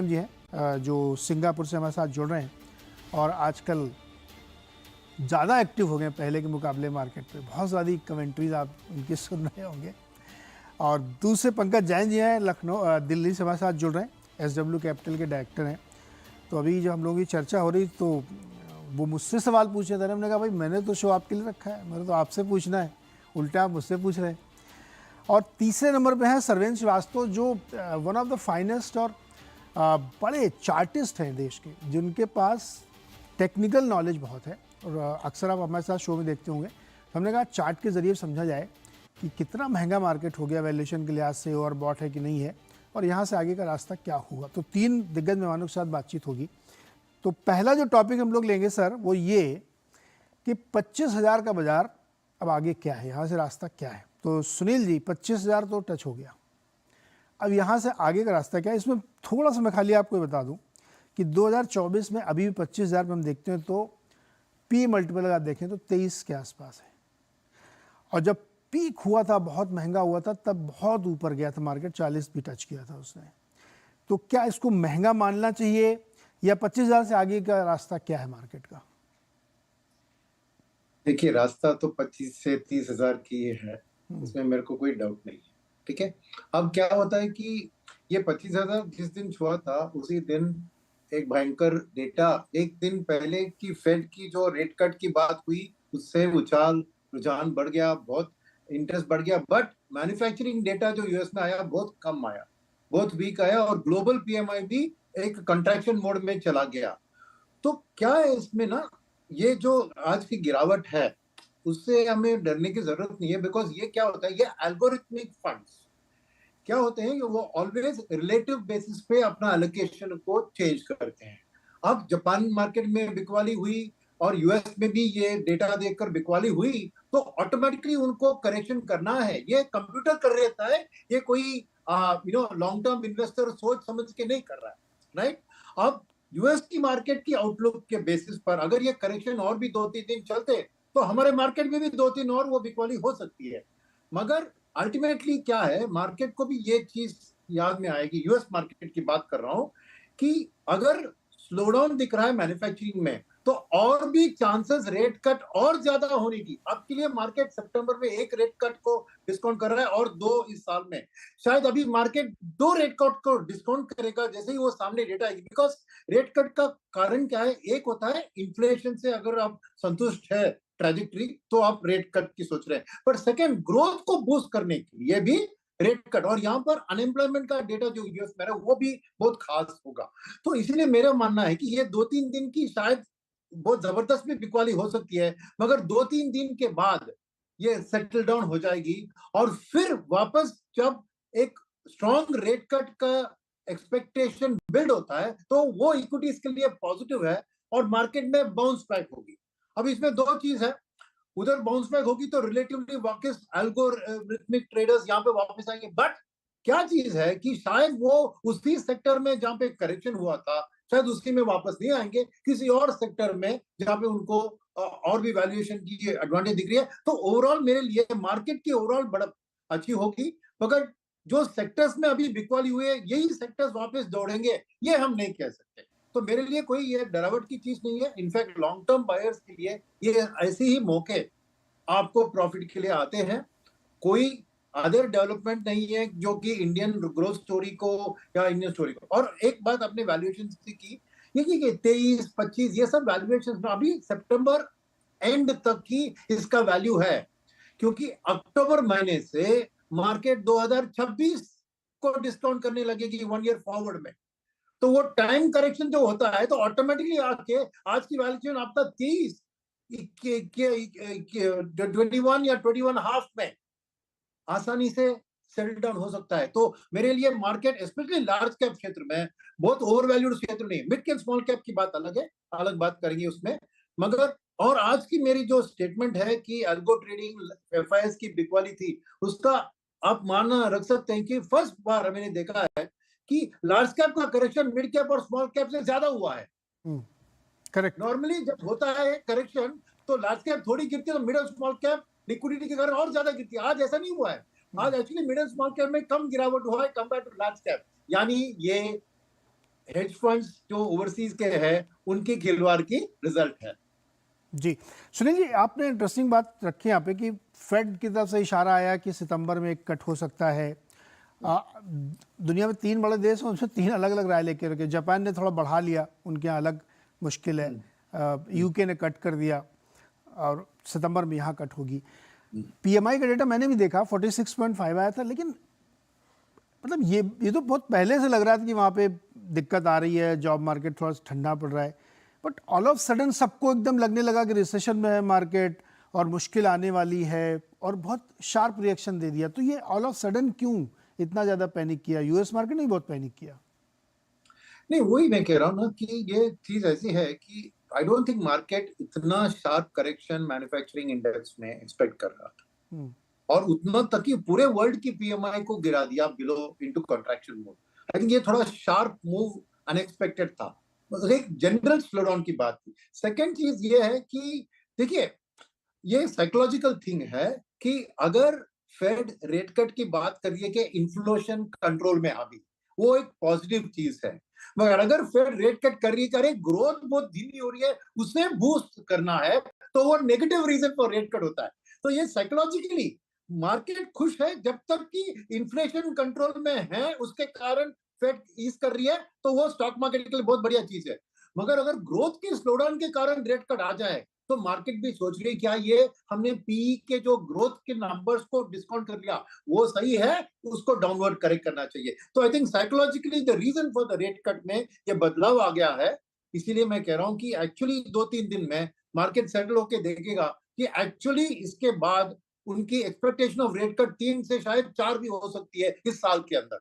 जी हैं जो सिंगापुर से हमारे साथ जुड़ रहे हैं और आजकल ज़्यादा एक्टिव हो गए पहले के मुकाबले मार्केट पे। बहुत ज़्यादा कमेंट्रीज आप उनकी सुन रहे होंगे। और दूसरे पंकज जैन जी हैं लखनऊ दिल्ली से हमारे साथ जुड़ रहे हैं, एसडब्ल्यू कैपिटल के डायरेक्टर हैं। तो अभी जब हम लोगों की चर्चा हो रही तो वो मुझसे सवाल पूछ रहे थे। हमने कहा भाई मैंने तो शो आपके लिए रखा है, मैंने तो आपसे पूछना है, उल्टा आप मुझसे पूछ रहे हैं। और तीसरे नंबर पे हैं सरवेन श्रीवास्तव जो वन ऑफ द फाइनेस्ट और बड़े चार्टिस्ट हैं देश के, जिनके पास टेक्निकल नॉलेज बहुत है। और अक्सर आप हमारे साथ शो में देखते होंगे। तो हमने कहा चार्ट के ज़रिए समझा जाए कि कितना महंगा मार्केट हो गया वैल्यूएशन के लिहाज से, और बॉट है कि नहीं है, और यहाँ से आगे का रास्ता क्या होगा। तो तीन दिग्गज मेहमानों के साथ बातचीत होगी। तो पहला जो टॉपिक हम लोग लेंगे सर वो ये कि 25,000 का बाजार अब आगे क्या है, यहाँ से रास्ता क्या है। तो सुनील जी 25,000 तो टच हो गया, अब यहाँ से आगे का रास्ता क्या है। इसमें थोड़ा सा मैं खाली आपको बता दूं कि 2024 में अभी भी 25,000 पे हम देखते हैं तो पी मल्टीपल अगर आप देखें तो 23 के आसपास है। और जब पीक हुआ था, बहुत महंगा हुआ था, तब बहुत ऊपर गया था मार्केट, 40 भी टच किया था उसने। तो क्या इसको महंगा मानना चाहिए या 25,000 से आगे का रास्ता क्या है मार्केट का? देखिए, रास्ता तो 25 से 30,000 की है, इसमें मेरे को कोई डाउट नहीं है। ठीक है, अब क्या होता है कि ये 25,000 जिस दिन छुआ था उसी दिन एक भयंकर डेटा, एक दिन पहले की फेड की जो रेट कट की बात हुई उससे रुझान बढ़ गया, बहुत इंटरेस्ट बढ़ गया। बट मैन्युफैक्चरिंग डेटा जो यूएस में आया बहुत कम आया, बहुत वीक आया, और ग्लोबल पीएमआई भी एक कंट्रैक्शन मोड में चला गया। तो क्या है इसमें ना, ये जो आज की गिरावट है उससे हमें डरने की जरूरत नहीं है। बिकॉज ये क्या होता है, ये एल्गोरिथमिक फंड्स क्या होते हैं कि वो ऑलवेज रिलेटिव बेसिस पे अपना एलोकेशन को चेंज करते हैं। अब जापान मार्केट में बिकवाली हुई और यूएस में भी ये डेटा देखकर बिकवाली हुई तो ऑटोमेटिकली उनको करेक्शन करना है, ये कंप्यूटर कर रहता है, ये कोई लॉन्ग टर्म इन्वेस्टर सोच समझ के नहीं कर रहा है, राइट। अब यूएस की मार्केट की आउटलुक के बेसिस पर अगर ये करेक्शन और भी 2-3 दिन चलते तो हमारे मार्केट में भी 2-3 और वो बिकवाली हो सकती है। मगर अल्टीमेटली क्या है, मार्केट को भी ये चीज याद में आएगी, यूएस मार्केट की बात कर रहा हूं, कि अगर स्लोडाउन दिख रहा है मैन्युफैक्चरिंग में तो और भी चांसेस रेट कट और ज्यादा होने की। अब के लिए मार्केट सितंबर में एक रेट कट को डिस्काउंट कर रहा है और 2 इस साल में। शायद अभी मार्केट 2 रेट कट को डिस्काउंट करेगा जैसे ही वो सामने डेटा आएगी। बिकॉज रेट कट का कारण क्या है, एक होता है इन्फ्लेशन से अगर आप संतुष्ट है ट्रेजेक्टरी तो आप रेट कट की सोच रहे हैं, पर सेकेंड ग्रोथ को बूस्ट करने के लिए भी रेट कट, और यहाँ पर अनएम्प्लॉयमेंट का डेटा जो यूएस में है वो भी बहुत खास होगा। तो इसलिए मेरा मानना है कि ये 2-3 दिन की शायद बहुत जबरदस्त भी बिकवाली हो सकती है, मगर 2-3 दिन के बाद ये सेटल डाउन हो जाएगी। और फिर वापस जब एक स्ट्रॉन्ग रेट कट का एक्सपेक्टेशन बिल्ड होता है तो वो इक्विटीज के लिए पॉजिटिव है और मार्केट में बाउंस बैक होगी। अब इसमें दो चीज है, उधर बाउंस बैक होगी तो रिलेटिवली वापस एल्गोरिथमिक ट्रेडर्स यहाँ पे वापस आएंगे। बट क्या चीज है कि शायद वो उसी सेक्टर में जहाँ पे करेक्शन हुआ था शायद उसी में वापस नहीं आएंगे, किसी और सेक्टर में जहाँ पे उनको और भी वैल्यूएशन की एडवांटेज दिख रही है। तो ओवरऑल मेरे लिए मार्केट की ओवरऑल बढ़त अच्छी होगी, मगर जो सेक्टर्स में अभी बिकवाली हुए यही सेक्टर्स वापस दौड़ेंगे ये हम नहीं कह सकते। तो मेरे लिए कोई ये डरावट की चीज नहीं है। इनफैक्ट लॉन्ग टर्म बायर्स के लिए ये ऐसे ही मौके आपको प्रॉफिट के लिए आते हैं। कोई अदर डेवलपमेंट नहीं है जो कि इंडियन ग्रोथ स्टोरी को या इंडियन स्टोरी को। और एक बात आपने वैल्यूएशन से की, ये कि 23-25 ये सब वैल्यूएशन अभी सितंबर एंड तक की इसका वैल्यू है, क्योंकि अक्टूबर महीने से मार्केट 2026 को डिस्काउंट करने लगेगी 1 ईयर फॉरवर्ड में। तो वो टाइम करेक्शन जो होता है तो ऑटोमेटिकली आके आज की वैल्यूएशन आपका 23 21 या 21.5 में आसानी से सेटल डाउन हो सकता है। तो मेरे लिए मार्केट स्पेशली लार्ज कैप क्षेत्र में, बहुत ओवर वैल्यूड क्षेत्र नहीं, मिड कैप स्मॉल कैप की बात अलग है, अलग बात करेंगे उसमें। मगर और आज की मेरी जो स्टेटमेंट है कि अल्गो ट्रेडिंग एफआईएस की बिकवाली थी, उसका आप मानना रख सकते हैं कि फर्स्ट बार मैंने देखा है कि लार्ज कैप का करेक्शन मिड कैप और स्मॉल कैप से ज्यादा हुआ है। करेक्ट। नॉर्मली जब होता है करेक्शन तो लार्ज कैप थोड़ी गिरती है तो मिडिल स्मॉल कैप लिक्विडिटी के कारण और ज्यादा गिरती है। आज ऐसा नहीं हुआ है, आज एक्चुअली मिडिल स्मॉल कैप में कम गिरावट हुआ है कंपेयर टू लार्ज कैप। यानी ये हेज फंड्स जो ओवरसीज के हैं उनकी खिलवाड़ की रिजल्ट है। जी सुनील जी, आपने इंटरेस्टिंग बात रखी यहाँ पे कि फेड की तरफ से इशारा आया कि सितंबर में एक कट हो सकता है। दुनिया में 3 बड़े देश हैं, उसमें 3 अलग अलग राय लेके रखे। जापान ने थोड़ा बढ़ा लिया, उनके यहाँ अलग मुश्किल है। यूके ने कट कर दिया और सितंबर में यहाँ कट होगी। पीएमआई का डेटा मैंने भी देखा, 46.5 आया था, लेकिन मतलब ये तो बहुत पहले से लग रहा था कि वहाँ पे दिक्कत आ रही है, जॉब मार्केट थोड़ा ठंडा पड़ रहा है। बट ऑल ऑफ सडन सबको एकदम लगने लगा कि रिसेशन में है मार्केट और मुश्किल आने वाली है, और बहुत शार्प रिएक्शन दे दिया। तो ये ऑल ऑफ सडन क्यों इतना ज़्यादा पैनिक किया? यूएस मार्केट ने बहुत पैनिक किया। नहीं, वही मैं कह रहा हूँ ना कि ये चीज ऐसी है कि आई डोंट थिंक मार्केट इतना शार्प करेक्शन मैन्युफैक्चरिंग इंडेक्स में एक्सपेक्ट कर रहा था, और उतना तक कि पूरे वर्ल्ड की पीएमआई को गिरा दिया below into contraction mode. I think ये थोड़ा शार्प मूव अनएक्सपेक्टेड था, मतलब एक जनरल स्लोडाउन की बात थी। सेकेंड चीज ये है कि देखिए, ये साइकोलॉजिकल थिंग है कि अगर फेड रेट कट की बात करिए कि इन्फ्लेशन कंट्रोल में आ गई, वो एक पॉजिटिव चीज है। मगर अगर फेड रेट कट कर रही है, करे ग्रोथ बहुत धीमी हो रही है, उसे बूस्ट करना है, तो वो negative reason for rate cut होता है। तो ये साइकोलॉजिकली मार्केट खुश है जब तक कि इन्फ्लेशन कंट्रोल में है, उसके कारण फेड ईज कर रही है, तो वो स्टॉक मार्केट के लिए बहुत बढ़िया चीज है। मगर अगर ग्रोथ की स्लोडाउन के कारण रेट कट आ जाए, तो मार्केट भी सोच रही है क्या ये हमने पीई के जो ग्रोथ के नंबर्स को डिस्काउंट कर लिया वो सही है, उसको डाउनवर्ड करेक्ट करना चाहिए। तो I think psychologically the reason for the rate cut में ये बदलाव आ गया है। इसीलिए मैं कह रहा हूं कि एक्चुअली 2-3 दिन में मार्केट सेटल होकर देखेगा कि एक्चुअली इसके बाद उनकी एक्सपेक्टेशन ऑफ रेट कट 3 से शायद 4 भी हो सकती है इस साल के अंदर।